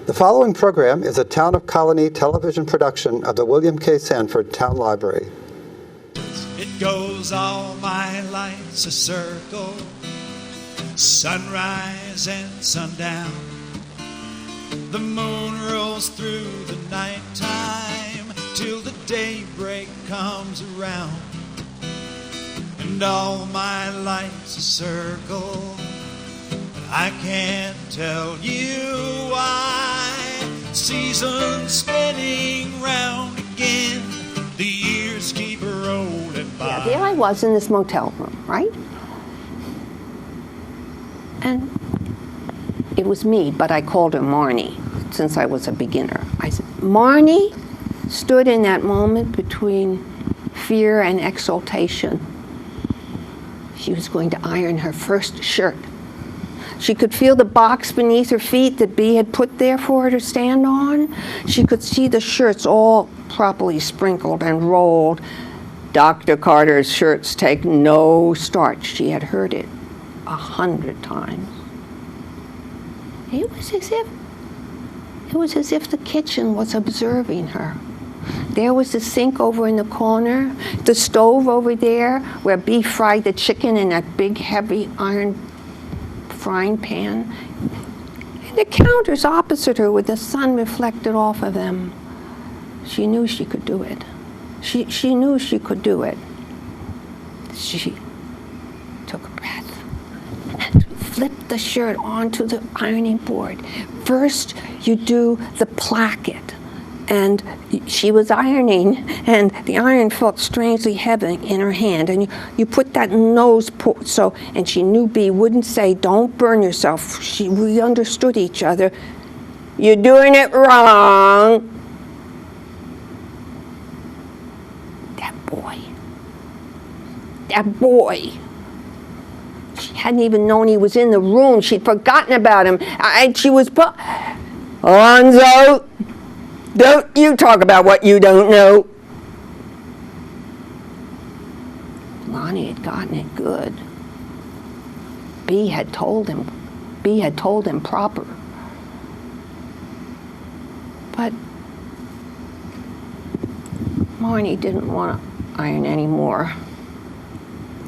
The following program is a Town of Colonie television production of the William K. Sanford Town Library. It goes all my life's a circle, sunrise and sundown. The moon rolls through the nighttime till the daybreak comes around. And all my life's a circle, but I can't tell you why. Seasons spinning round again, the years keep rolling by. Yeah, there I was in this motel room, right? And it was me, but I called her Marnie, since I was a beginner. I said, Marnie stood in that moment between fear and exultation. She was going to iron her first shirt. She could feel the box beneath her feet that Bea had put there for her to stand on. She could see the shirts all properly sprinkled and rolled. Dr. Carter's shirts take no starch. She had heard it 100 times. It was as if the kitchen was observing her. There was the sink over in the corner, the stove over there where Bea fried the chicken in that big heavy iron frying pan, and the counters opposite her with the sun reflected off of them. She knew she could do it. She knew she could do it. She took a breath and flipped the shirt onto the ironing board. First, you do the placket. And she was ironing, and the iron felt strangely heavy in her hand. And you put that nose, and she knew Bea wouldn't say, "Don't burn yourself." We understood each other. "You're doing it wrong." That boy. She hadn't even known he was in the room. She'd forgotten about him. She was, Alonzo, don't you talk about what you don't know. Lonnie had gotten it good. Bea had told him proper. But Marnie didn't want to iron anymore.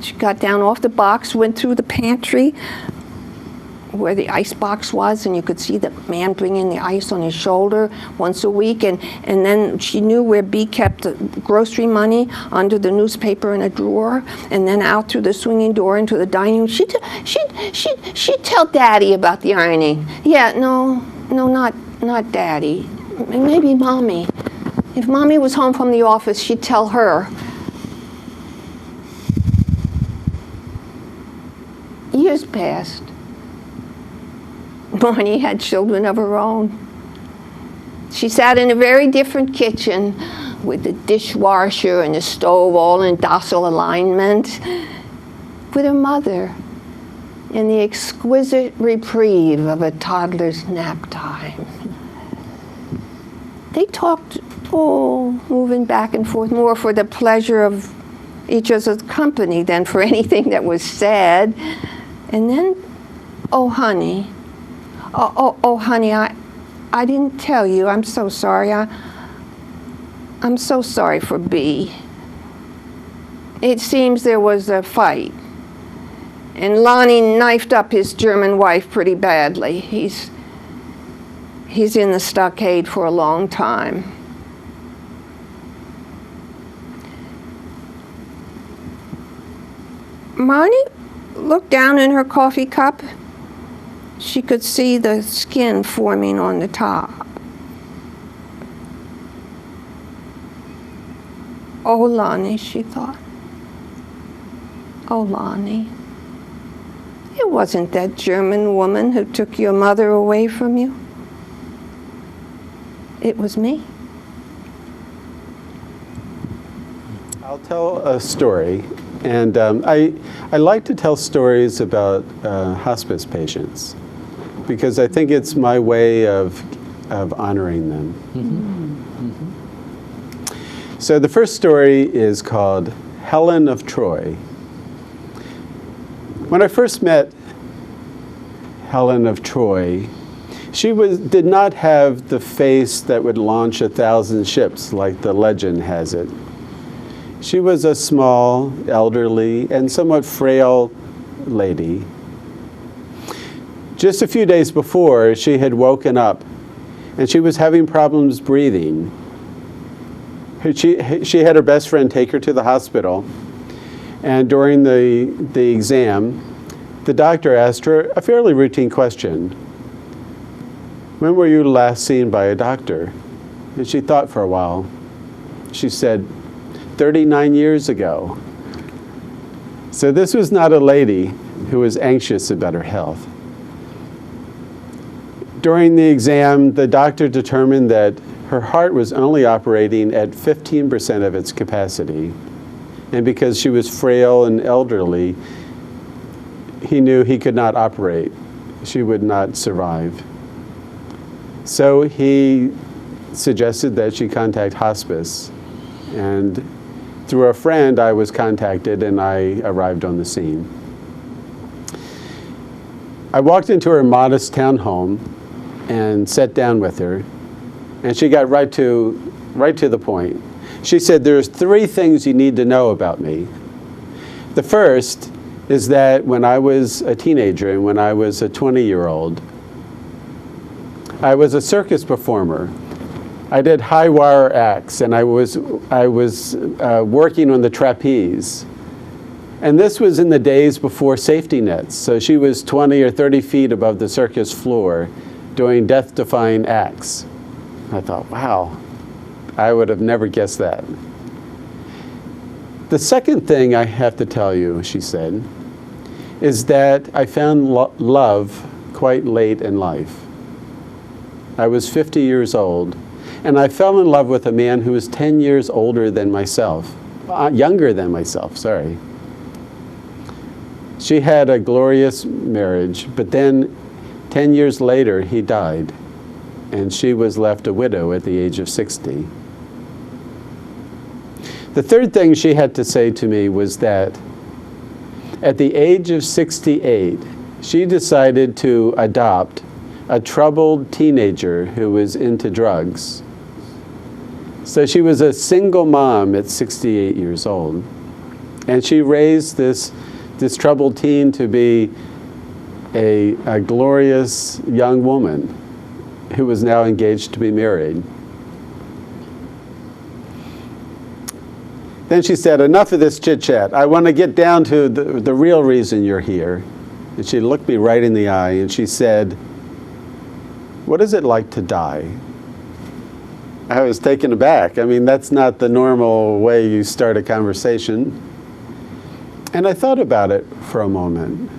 She got down off the box, went through the pantry where the ice box was, and you could see the man bringing the ice on his shoulder once a week, and then she knew where Bea kept the grocery money under the newspaper in a drawer, and then out through the swinging door into the dining room. She'd tell Daddy about the ironing. Yeah, no, not Daddy. Maybe Mommy. If Mommy was home from the office, she'd tell her. Years passed. Marnie had children of her own. She sat in a very different kitchen with the dishwasher and the stove all in docile alignment with her mother in the exquisite reprieve of a toddler's nap time. They talked, moving back and forth, more for the pleasure of each other's company than for anything that was said. And then, honey, I didn't tell you. I'm so sorry. I'm so sorry for Bea. It seems there was a fight, and Lonnie knifed up his German wife pretty badly. He's in the stockade for a long time. Marnie looked down in her coffee cup. She could see the skin forming on the top. Oh, Lonnie, she thought. Oh, Lonnie. It wasn't that German woman who took your mother away from you. It was me. I'll tell a story. And I like to tell stories about hospice patients because I think it's my way of honoring them. Mm-hmm. Mm-hmm. So the first story is called Helen of Troy. When I first met Helen of Troy, She did not have the face that would launch 1,000 ships like the legend has it. She was a small, elderly, and somewhat frail lady. Just a few days before, she had woken up and she was having problems breathing. She had her best friend take her to the hospital, and during the exam, the doctor asked her a fairly routine question. When were you last seen by a doctor? And she thought for a while. She said, 39 years ago. So this was not a lady who was anxious about her health. During the exam, the doctor determined that her heart was only operating at 15% of its capacity. And because she was frail and elderly, he knew he could not operate. She would not survive. So he suggested that she contact hospice. And through a friend, I was contacted and I arrived on the scene. I walked into her modest townhome and sat down with her, and she got right to the point. She said, there's 3 things you need to know about me. The first is that when I was a teenager and when I was a 20-year-old, I was a circus performer. I did high wire acts, and I was working on the trapeze. And this was in the days before safety nets. So she was 20 or 30 feet above the circus floor doing death-defying acts. I thought, wow, I would have never guessed that. The second thing I have to tell you, she said, is that I found love quite late in life. I was 50 years old, and I fell in love with a man who was 10 years older than myself, younger than myself, sorry. She had a glorious marriage, but then 10 years later, he died, and she was left a widow at the age of 60. The third thing she had to say to me was that at the age of 68, she decided to adopt a troubled teenager who was into drugs. So she was a single mom at 68 years old, and she raised this troubled teen to be a glorious young woman who was now engaged to be married. Then she said, enough of this chit-chat. I want to get down to the real reason you're here. And she looked me right in the eye and she said, what is it like to die? I was taken aback. I mean, that's not the normal way you start a conversation. And I thought about it for a moment.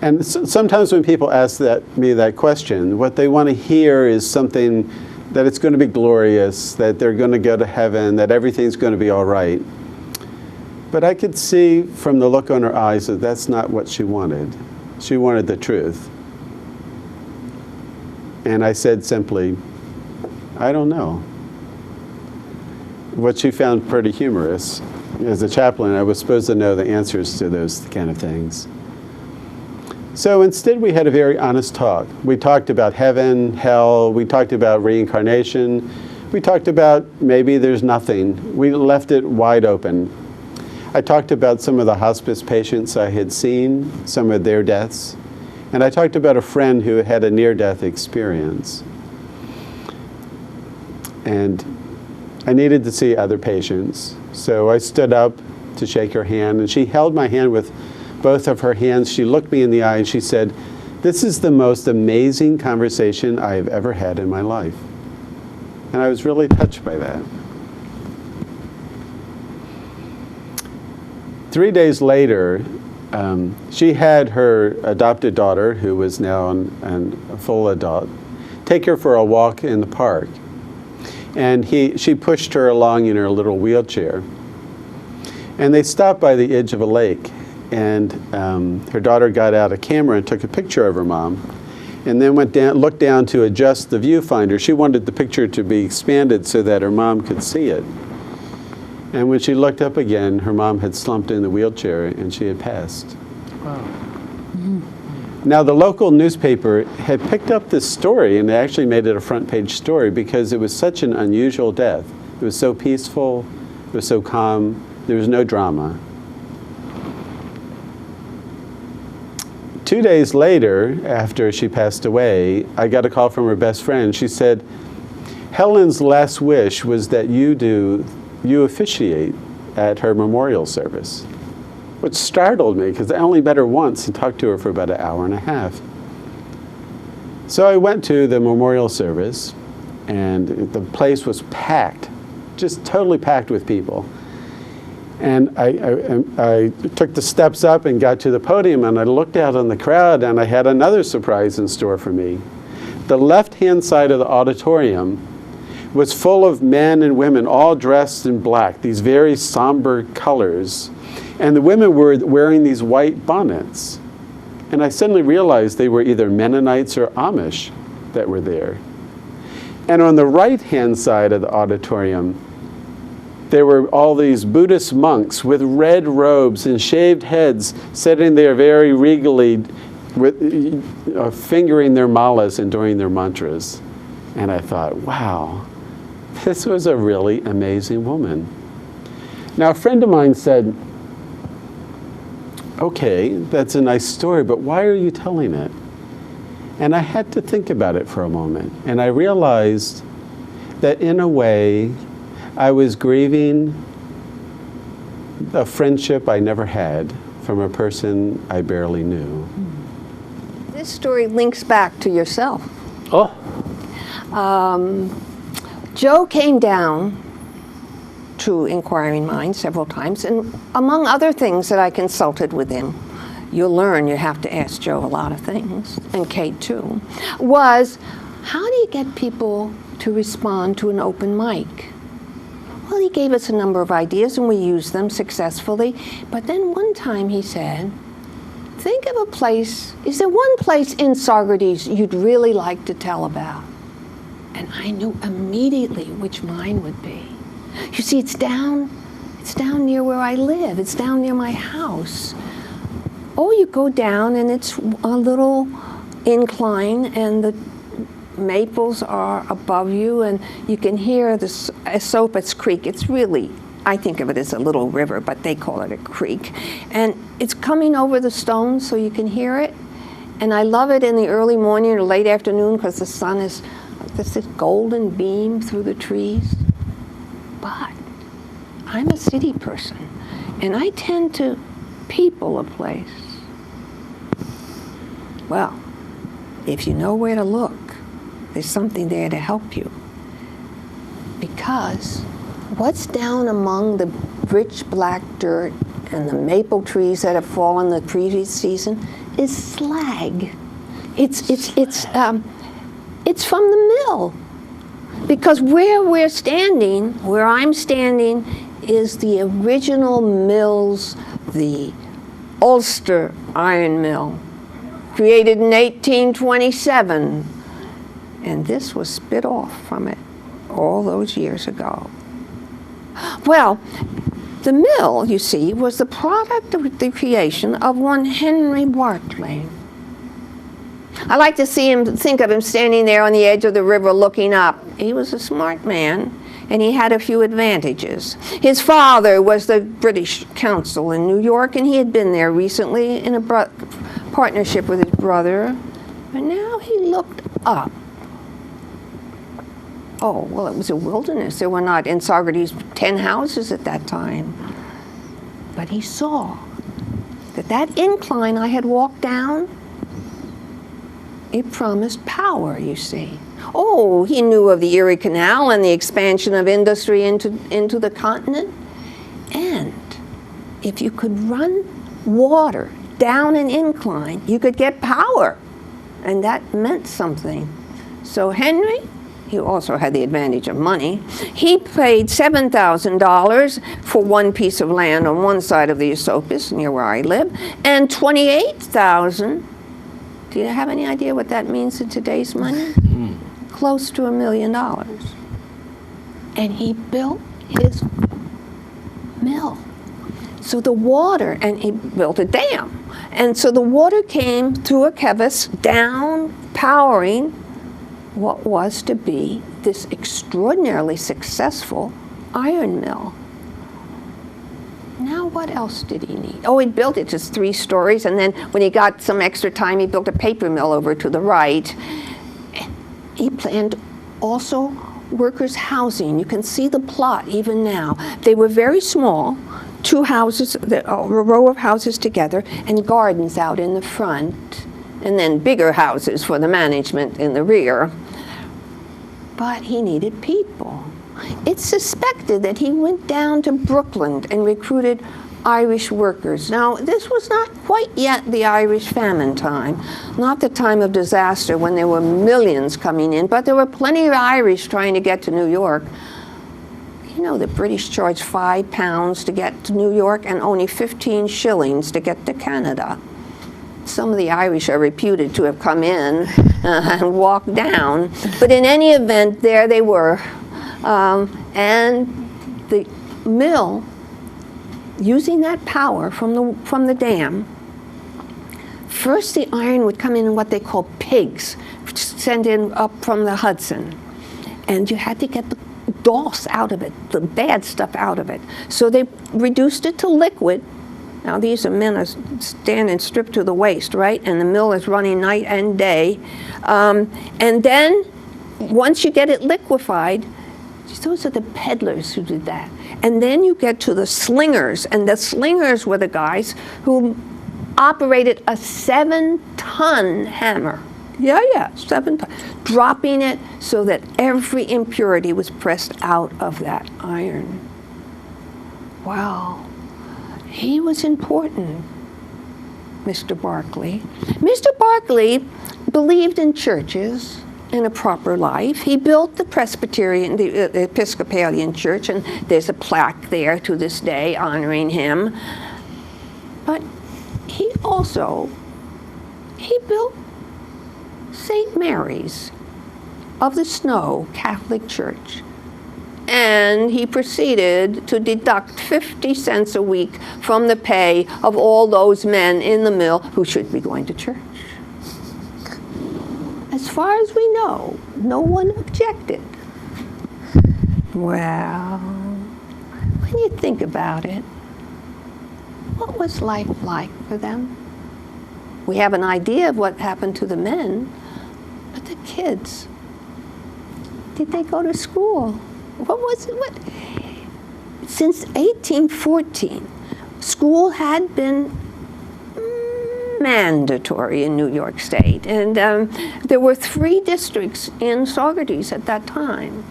And sometimes when people ask me that question, what they want to hear is something that it's going to be glorious, that they're going to go to heaven, that everything's going to be all right. But I could see from the look on her eyes that that's not what she wanted. She wanted the truth. And I said simply, I don't know. What she found pretty humorous. As a chaplain, I was supposed to know the answers to those kind of things. So instead, we had a very honest talk. We talked about heaven, hell, we talked about reincarnation, we talked about maybe there's nothing. We left it wide open. I talked about some of the hospice patients I had seen, some of their deaths, and I talked about a friend who had a near-death experience. And I needed to see other patients, so I stood up to shake her hand, and she held my hand with both of her hands. She looked me in the eye and she said, this is the most amazing conversation I have ever had in my life. And I was really touched by that. 3 days later, she had her adopted daughter, who was now a full adult, take her for a walk in the park. And she pushed her along in her little wheelchair. And they stopped by the edge of a lake. And her daughter got out a camera and took a picture of her mom, and then looked down to adjust the viewfinder. She wanted the picture to be expanded so that her mom could see it. And when she looked up again, her mom had slumped in the wheelchair and she had passed. Wow. Now, the local newspaper had picked up this story, and they actually made it a front page story because it was such an unusual death. It was so peaceful, it was so calm, there was no drama. 2 days later, after she passed away, I got a call from her best friend. She said, Helen's last wish was that you officiate at her memorial service, which startled me because I only met her once and talked to her for about an hour and a half. So I went to the memorial service, and the place was packed, just totally packed with people. And I took the steps up and got to the podium, and I looked out on the crowd, and I had another surprise in store for me. The left-hand side of the auditorium was full of men and women, all dressed in black, these very somber colors. And the women were wearing these white bonnets. And I suddenly realized they were either Mennonites or Amish that were there. And on the right-hand side of the auditorium, there were all these Buddhist monks with red robes and shaved heads sitting there very regally, fingering their malas and doing their mantras. And I thought, wow, this was a really amazing woman. Now, a friend of mine said, okay, that's a nice story, but why are you telling it? And I had to think about it for a moment. And I realized that in a way, I was grieving a friendship I never had from a person I barely knew. This story links back to yourself. Oh. Joe came down to Inquiring Minds several times, and among other things that I consulted with him, you'll learn you have to ask Joe a lot of things, and Kate too, was how do you get people to respond to an open mic? Well, he gave us a number of ideas, and we used them successfully. But then one time he said, think of a place, is there one place in Saugerties you'd really like to tell about? And I knew immediately which mine would be. You see, it's down near where I live. It's down near my house. Oh, you go down, and it's a little incline, and the maples are above you, and you can hear the Esopus Creek. It's really, I think of it as a little river, but they call it a creek. And it's coming over the stones so you can hear it. And I love it in the early morning or late afternoon because the sun is this golden beam through the trees. But I'm a city person, and I tend to people a place. Well, if you know where to look, there's something there to help you. Because what's down among the rich black dirt and the maple trees that have fallen the previous season is slag. It's from the mill. Because where I'm standing, is the original mills, the Ulster Iron Mill, created in 1827. And this was spit off from it all those years ago. Well, the mill, you see, was the product of the creation of one Henry Bartley. I like to think of him standing there on the edge of the river looking up. He was a smart man, and he had a few advantages. His father was the British consul in New York, and he had been there recently in a partnership with his brother. But now he looked up. Oh, well, it was a wilderness. There were not in Saugerties 10 houses at that time. But he saw that incline I had walked down, it promised power, you see. Oh, he knew of the Erie Canal and the expansion of industry into the continent. And if you could run water down an incline, you could get power. And that meant something. So Henry, he also had the advantage of money. He paid $7,000 for one piece of land on one side of the Esopus, near where I live, and $28,000. Do you have any idea what that means in today's money? Close to $1 million. And he built his mill. So the water, and he built a dam. And so the water came through a crevice down, powering what was to be this extraordinarily successful iron mill. Now, what else did he need? Oh, he built it just 3 stories, and then when he got some extra time, he built a paper mill over to the right. He planned also workers' housing. You can see the plot even now. They were very small, 2 houses, a row of houses together, and gardens out in the front, and then bigger houses for the management in the rear. But he needed people. It's suspected that he went down to Brooklyn and recruited Irish workers. Now, this was not quite yet the Irish famine time, not the time of disaster when there were millions coming in, but there were plenty of Irish trying to get to New York. You know, the British charged £5 to get to New York and only 15 shillings to get to Canada. Some of the Irish are reputed to have come in and walked down, but in any event, there they were. And the mill, using that power from the dam, first the iron would come in what they call pigs, sent in up from the Hudson. And you had to get the dross out of it, the bad stuff out of it. So they reduced it to liquid. Now these are men are standing stripped to the waist, right? And the mill is running night and day. And then once you get it liquefied, those are the peddlers who did that. And then you get to the slingers, and the slingers were the guys who operated a 7-ton hammer. Yeah, 7 tons. Dropping it so that every impurity was pressed out of that iron. Wow. He was important, Mr. Barclay. Mr. Barclay believed in churches and a proper life. He built the Presbyterian, the Episcopalian church, and there's a plaque there to this day honoring him. But he built St. Mary's of the Snow Catholic Church. And he proceeded to deduct 50 cents a week from the pay of all those men in the mill who should be going to church. As far as we know, no one objected. Well, when you think about it, what was life like for them? We have an idea of what happened to the men, but the kids, did they go to school? What was it? Since 1814, school had been mandatory in New York State, and there were 3 districts in Saugerties at that time.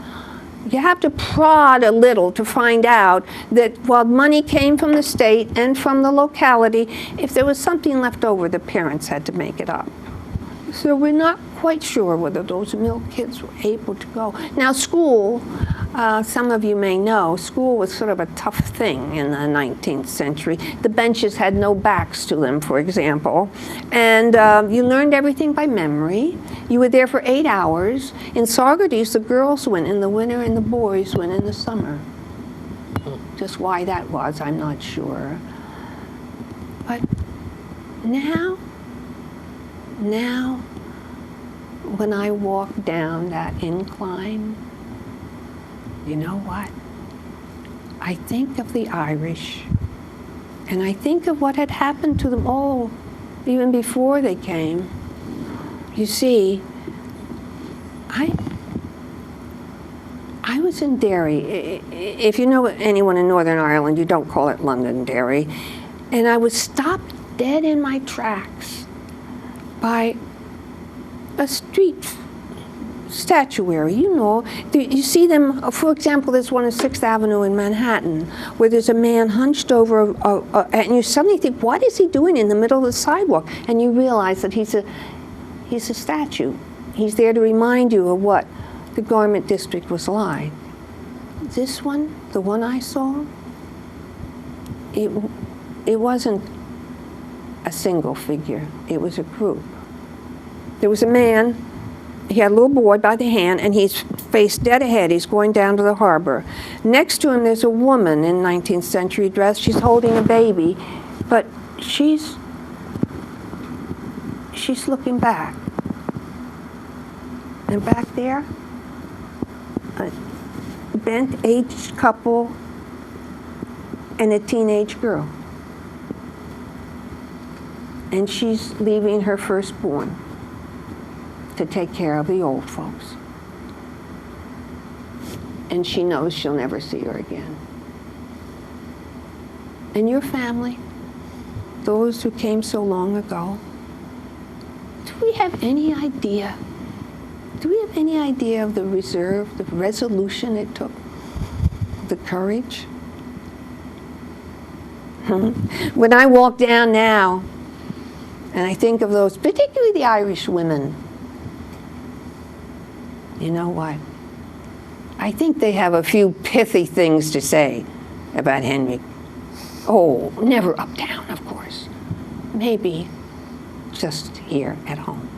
You have to prod a little to find out that while money came from the state and from the locality, if there was something left over, the parents had to make it up. So we're not quite sure whether those mill kids were able to go. Now school, some of you may know, school was sort of a tough thing in the 19th century. The benches had no backs to them, for example. And you learned everything by memory. You were there for 8 hours. In Saugerties, the girls went in the winter and the boys went in the summer. Just why that was, I'm not sure. But now, when I walk down that incline, you know what? I think of the Irish, and I think of what had happened to them all, even before they came. You see, I was in Derry. If you know anyone in Northern Ireland, you don't call it Londonderry. And I was stopped dead in my tracks by a street statuary, you know. You see them, for example, there's one on 6th Avenue in Manhattan where there's a man hunched over, and you suddenly think, what is he doing in the middle of the sidewalk? And you realize that he's a statue. He's there to remind you of what the garment district was like. This one, the one I saw, it wasn't a single figure, it was a group. There was a man, he had a little boy by the hand, and he's faced dead ahead. He's going down to the harbor. Next to him, there's a woman in 19th century dress. She's holding a baby, but she's she's looking back. And back there, a bent-aged couple and a teenage girl. And she's leaving her firstborn to take care of the old folks. And she knows she'll never see her again. And your family, those who came so long ago, do we have any idea? Do we have any idea of the reserve, the resolution it took, the courage? When I walk down now, and I think of those, particularly the Irish women, you know what? I think they have a few pithy things to say about Henry. Oh, never uptown, of course. Maybe just here at home.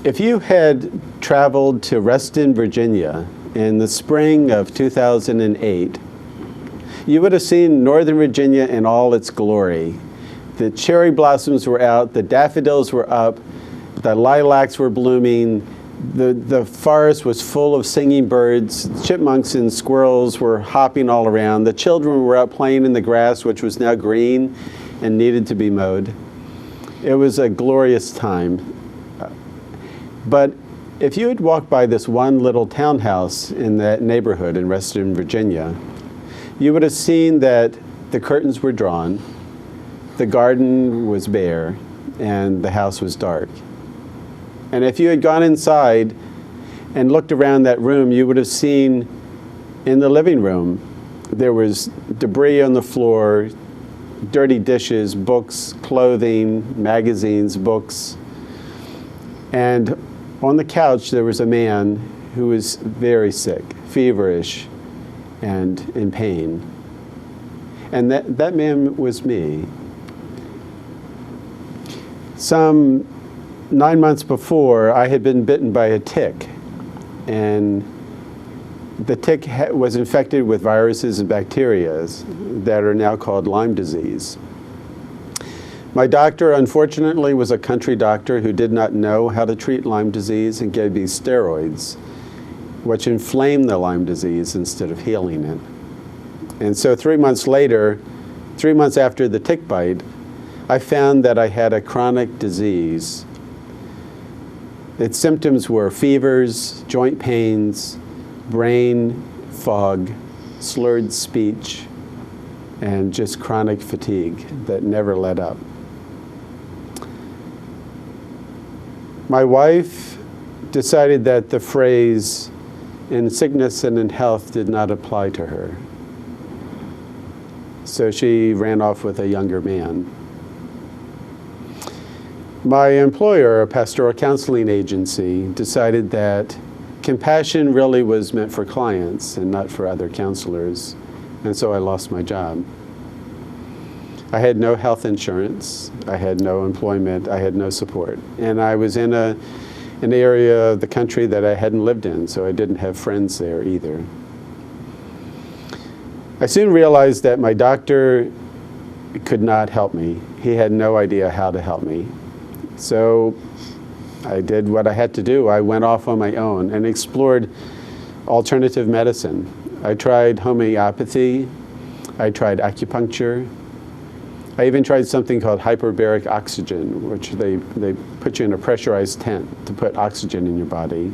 If you had traveled to Reston, Virginia in the spring of 2008, you would have seen Northern Virginia in all its glory. The cherry blossoms were out, the daffodils were up, the lilacs were blooming, the forest was full of singing birds, chipmunks and squirrels were hopping all around, the children were out playing in the grass, which was now green and needed to be mowed. It was a glorious time. But if you had walked by this one little townhouse in that neighborhood in Reston, Virginia, you would have seen that the curtains were drawn, the garden was bare, and the house was dark. And if you had gone inside and looked around that room, you would have seen in the living room there was debris on the floor, dirty dishes, books, clothing, magazines, books. And on the couch there was a man who was very sick, feverish, and in pain. And that man was me. Some 9 months before, I had been bitten by a tick, and the tick was infected with viruses and bacteria that are now called Lyme disease. My doctor, unfortunately, was a country doctor who did not know how to treat Lyme disease and gave me steroids, which inflamed the Lyme disease instead of healing it. And so 3 months later, 3 months after the tick bite, I found that I had a chronic disease. Its symptoms were fevers, joint pains, brain fog, slurred speech, and just chronic fatigue that never let up. My wife decided that the phrase "in sickness and in health" did not apply to her. So she ran off with a younger man. My employer, a pastoral counseling agency, decided that compassion really was meant for clients and not for other counselors, and so I lost my job. I had no health insurance, I had no employment, I had no support, and I was in an area of the country that I hadn't lived in, so I didn't have friends there either. I soon realized that my doctor could not help me. He had no idea how to help me. So I did what I had to do. I went off on my own and explored alternative medicine. I tried homeopathy, I tried acupuncture, I even tried something called hyperbaric oxygen, which they put you in a pressurized tent to put oxygen in your body.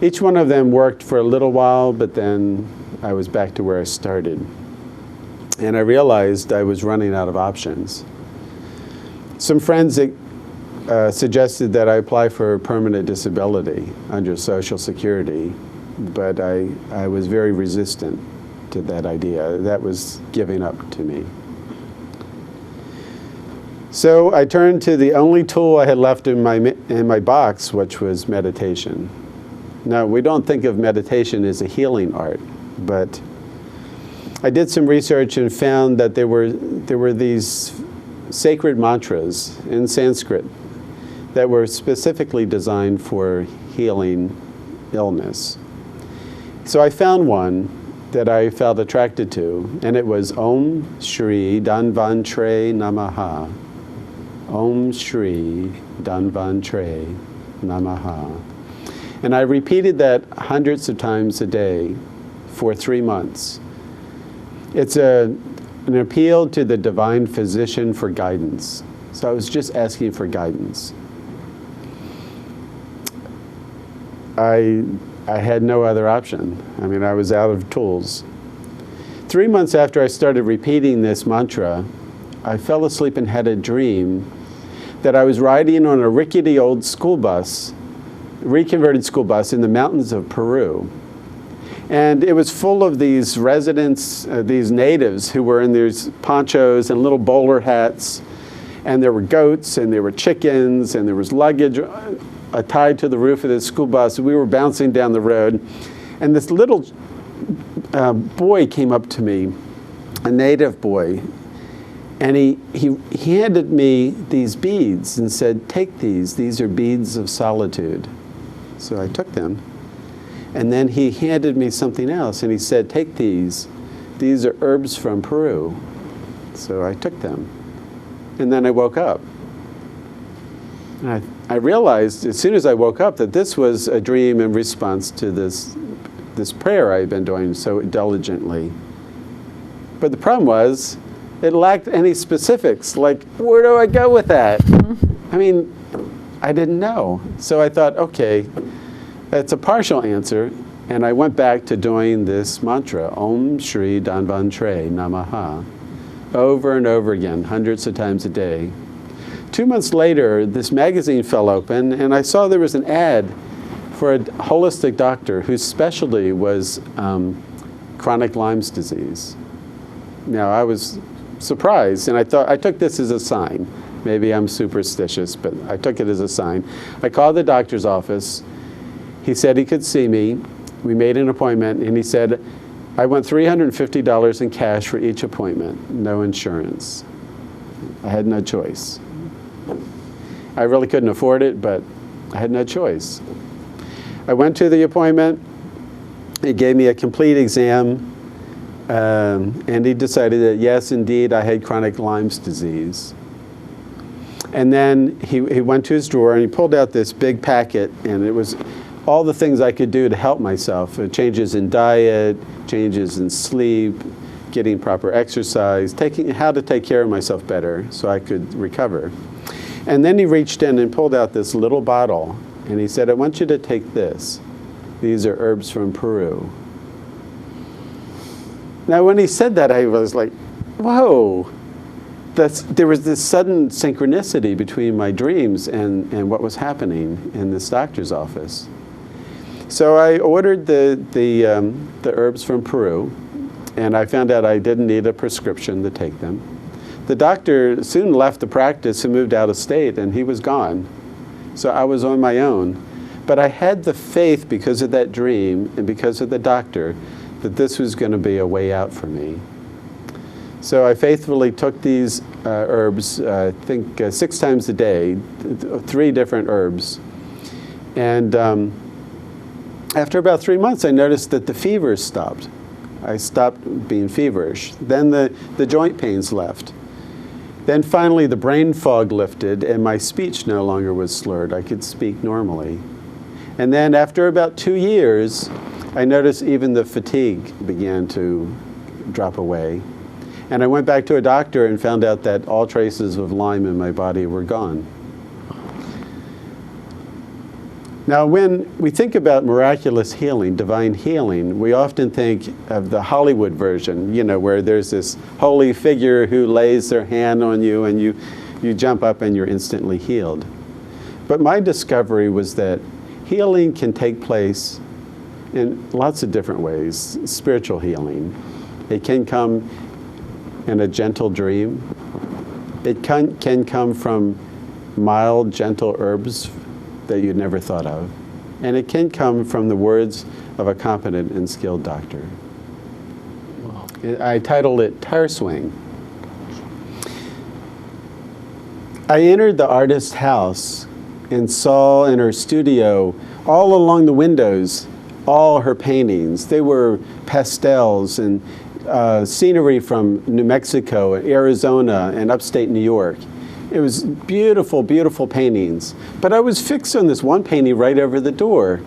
Each one of them worked for a little while, but then I was back to where I started. And I realized I was running out of options. Some friends suggested that I apply for permanent disability under Social Security, but I was very resistant to that idea. That was giving up to me. So I turned to the only tool I had left in my box, which was meditation. Now, we don't think of meditation as a healing art, but I did some research and found that there were these sacred mantras in Sanskrit that were specifically designed for healing illness. So I found one, that I felt attracted to, and it was Om Shri Danvantre Namaha. Om Shri Danvantre Namaha. And I repeated that hundreds of times a day for 3 months. It's an appeal to the divine physician for guidance. So I was just asking for guidance. I had no other option. I mean, I was out of tools. 3 months after I started repeating this mantra, I fell asleep and had a dream that I was riding on a rickety old school bus, reconverted school bus in the mountains of Peru. And it was full of these residents, these natives who were in these ponchos and little bowler hats. And there were goats, and there were chickens, and there was luggage tied to the roof of this school bus. We were bouncing down the road. And this little boy came up to me, a native boy. And he handed me these beads and said, "Take these. These are beads of solitude." So I took them. And then he handed me something else, and he said, "Take these. These are herbs from Peru." So I took them. And then I woke up. And I realized as soon as I woke up that this was a dream in response to this prayer I had been doing so diligently. But the problem was, it lacked any specifics, like, where do I go with that? I mean, I didn't know. So I thought, okay, that's a partial answer. And I went back to doing this mantra, Om Shri Danvantre Namaha, over and over again, hundreds of times a day. 2 months later, this magazine fell open, and I saw there was an ad for a holistic doctor whose specialty was chronic Lyme's disease. Now, I was surprised, and I took this as a sign. Maybe I'm superstitious, but I took it as a sign. I called the doctor's office. He said he could see me. We made an appointment, and he said, I want $350 in cash for each appointment, no insurance. I had no choice. I really couldn't afford it, but I had no choice. I went to the appointment. He gave me a complete exam. And he decided that, yes, indeed, I had chronic Lyme's disease. And then he went to his drawer and he pulled out this big packet, and it was all the things I could do to help myself. Changes in diet, changes in sleep, getting proper exercise, how to take care of myself better so I could recover. And then he reached in and pulled out this little bottle, and he said, I want you to take this. These are herbs from Peru. Now, when he said that, I was like, whoa. There was this sudden synchronicity between my dreams and what was happening in this doctor's office. So I ordered the herbs from Peru, and I found out I didn't need a prescription to take them. The doctor soon left the practice and moved out of state, and he was gone. So I was on my own. But I had the faith, because of that dream and because of the doctor, that this was going to be a way out for me. So I faithfully took these herbs, I think 6 times a day, 3 different herbs. And after about 3 months, I noticed that the fever stopped. I stopped being feverish. Then the joint pains left. Then finally the brain fog lifted, and my speech no longer was slurred. I could speak normally. And then after about 2 years, I noticed even the fatigue began to drop away. And I went back to a doctor and found out that all traces of Lyme in my body were gone. Now, when we think about miraculous healing, divine healing, we often think of the Hollywood version, where there's this holy figure who lays their hand on you and you jump up and you're instantly healed. But my discovery was that healing can take place in lots of different ways. Spiritual healing. It can come in a gentle dream. It can come from mild, gentle herbs that you'd never thought of. And it can come from the words of a competent and skilled doctor. Wow. I titled it Tire Swing. I entered the artist's house and saw in her studio, all along the windows, all her paintings. They were pastels and scenery from New Mexico, Arizona, and upstate New York. It was beautiful, beautiful paintings. But I was fixed on this one painting right over the door,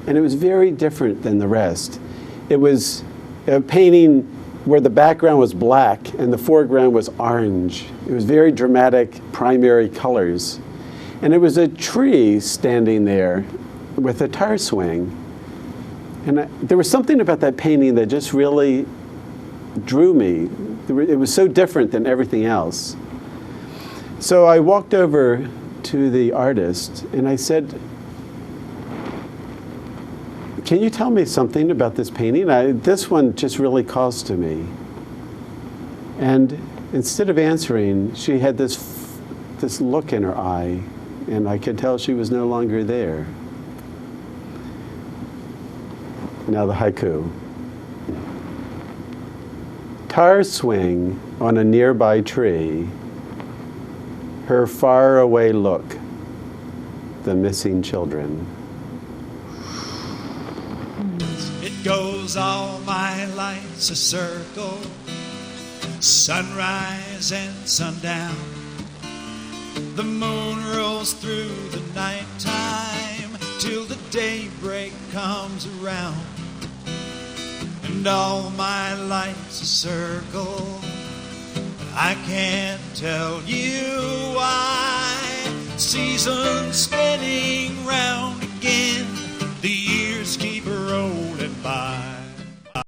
and it was very different than the rest. It was a painting where the background was black and the foreground was orange. It was very dramatic primary colors. And it was a tree standing there with a tire swing. And there was something about that painting that just really drew me. It was so different than everything else. So I walked over to the artist and I said, "Can you tell me something about this painting? This one just really calls to me." And instead of answering, she had this look in her eye, and I could tell she was no longer there. Now the haiku. Tire swing on a nearby tree, her faraway look, the missing children. It goes all my life's a circle, sunrise and sundown. The moon rolls through the nighttime till the daybreak comes around. And all my life's a circle, but I can't tell you why. Seasons spinning round again, the years keep rolling by.